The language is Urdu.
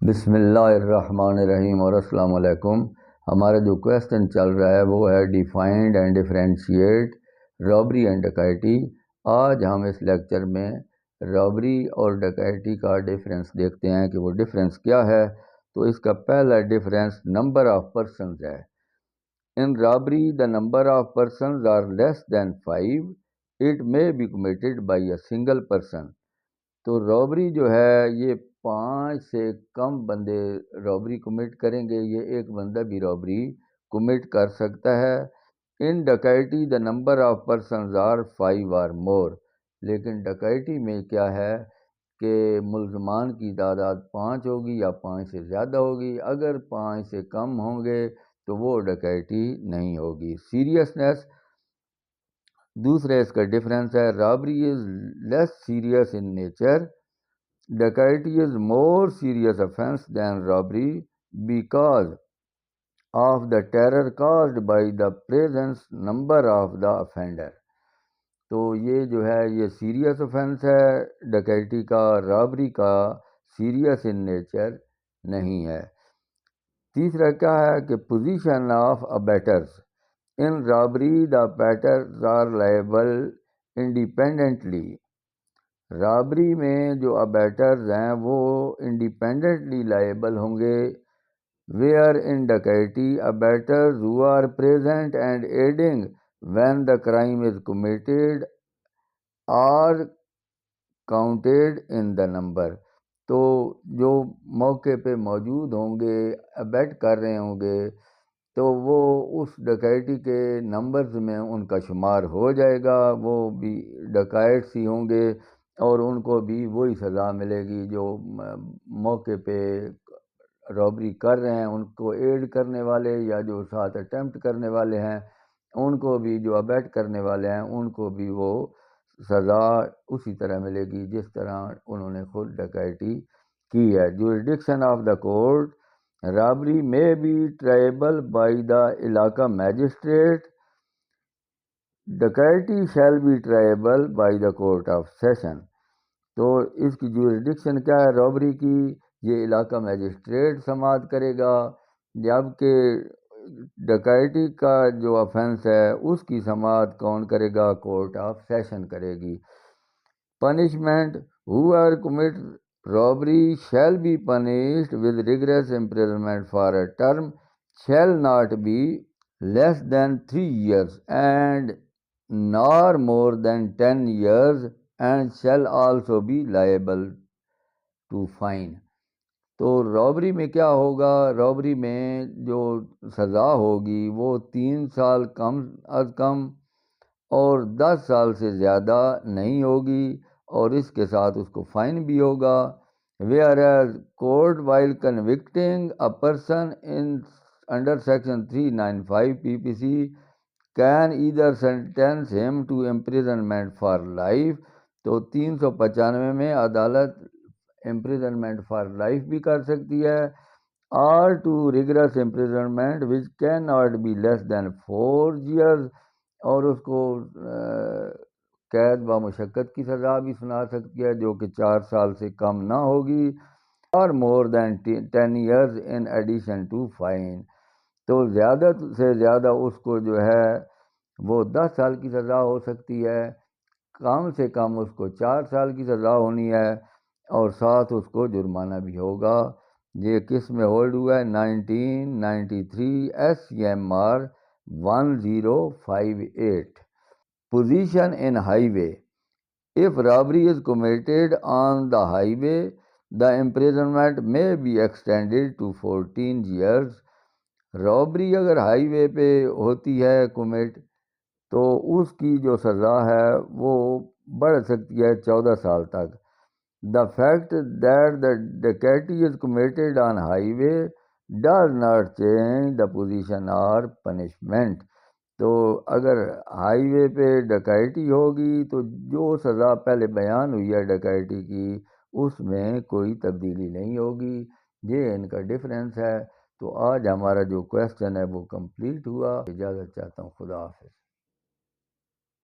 بسم اللہ الرحمن الرحیم اور السلام علیکم۔ ہمارا جو کویسچن چل رہا ہے وہ ہے defined and differentiate robbery and dacoity. آج ہم اس لیکچر میں رابری اور ڈکیٹی کا ڈیفرنس دیکھتے ہیں کہ وہ ڈیفرنس کیا ہے۔ تو اس کا پہلا ڈیفرنس نمبر آف پرسنز ہے۔ In robbery the number of persons are less than 5 it may be committed by a single person۔ تو رابری جو ہے یہ 5 سے کم بندے رابری کمٹ کریں گے، یہ ایک بندہ بھی رابری کمٹ کر سکتا ہے۔ In dacoity the number of persons are 5 اور مور، لیکن ڈکیٹی میں کیا ہے کہ ملزمان کی تعداد 5 ہوگی یا 5 سے زیادہ ہوگی۔ اگر 5 سے کم ہوں گے تو وہ ڈکیٹی نہیں ہوگی۔ سیریسنیس دوسرا اس کا ڈفرینس ہے، robbery is less serious in nature, dacoity is more serious offense than robbery because of the terror caused by the presence number of the offender۔ تو یہ جو ہے یہ سیریس offense ہے ڈکیٹی کا، رابری کا سیریس ان نیچر نہیں ہے۔ تیسرا کیا ہے کہ position of abettors in robbery the abettors are liable independently. Robbery میں جو ابیٹرز ہیں وہ انڈیپینڈنٹلی لائبل ہوں گے، where in dacoity abettors who are present and aiding when the crime is committed are counted in the number. تو جو موقع پہ موجود ہوں گے، ابیٹ کر رہے ہوں گے، تو وہ اس ڈکیٹی کے نمبرز میں ان کا شمار ہو جائے گا، وہ بھی ڈکیٹس ہی ہوں گے اور ان کو بھی وہی سزا ملے گی جو موقع پہ رابری کر رہے ہیں، ان کو ایڈ کرنے والے یا جو ساتھ اٹیمپٹ کرنے والے ہیں ان کو بھی، جو ابیٹ کرنے والے ہیں ان کو بھی وہ سزا اسی طرح ملے گی جس طرح انہوں نے خود ڈکیٹی کی ہے۔ Jurisdiction of the court, robbery میں بی ٹرائبل بائی دا علاقہ magistrate, dacoity shall be triable by the court of session. تو اس کی جوریڈکشن کیا ہے رابری کی؟ یہ علاقہ میجسٹریٹ سماعت کرے گا، جبکہ ڈکیٹی کا جو آفینس ہے اس کی سماعت کون کرے گا؟ کورٹ آف سیشن کرے گی۔ Punishment, whoever commit robbery shall be punished with rigorous imprisonment for a term shall not be less than 3 years and nor more than 10 years and shall also be liable to fine۔ تو رابری میں کیا ہوگا؟ رابری میں جو سزا ہوگی وہ 3 سال کم از کم اور 10 سال سے زیادہ نہیں ہوگی، اور اس کے ساتھ اس کو فائن بھی ہوگا۔ whereas court while convicting a person in under section 395 PPC can either sentence him to imprisonment for life۔ تو 395 میں عدالت imprisonment for life بھی کر سکتی ہے، or to rigorous imprisonment which cannot be less than 4 years، اور اس کو قید و مشقت کی سزا بھی سنا سکتی ہے جو کہ 4 سال سے کم نہ ہوگی، اور more than 10 years in addition to fine۔ تو زیادہ سے زیادہ اس کو جو ہے وہ 10 سال کی سزا ہو سکتی ہے، کم سے کم اس کو 4 سال کی سزا ہونی ہے، اور ساتھ اس کو جرمانہ بھی ہوگا۔ یہ کس میں ہولڈ ہوا ہے؟ 1993 SCMR 1058۔ Position in highway، if robbery is committed on the highway the imprisonment may be extended to 14 years۔ Rabri اگر ہائی وے پہ ہوتی ہے کمٹ تو اس کی جو سزا ہے وہ بڑھ سکتی ہے 14 سال تک۔ The fact that the dictaty is committed on highway does not change the position or punishment۔ تو اگر ہائی وے پہ ڈکیٹی ہوگی تو جو سزا پہلے بیان ہوئی ہے ڈکیٹی کی اس میں کوئی تبدیلی نہیں ہوگی۔ یہ ان کا ڈفرینس ہے۔ تو آج ہمارا جو کویسچن ہے وہ کمپلیٹ ہوا۔ اجازت چاہتا ہوں، خدا حافظ۔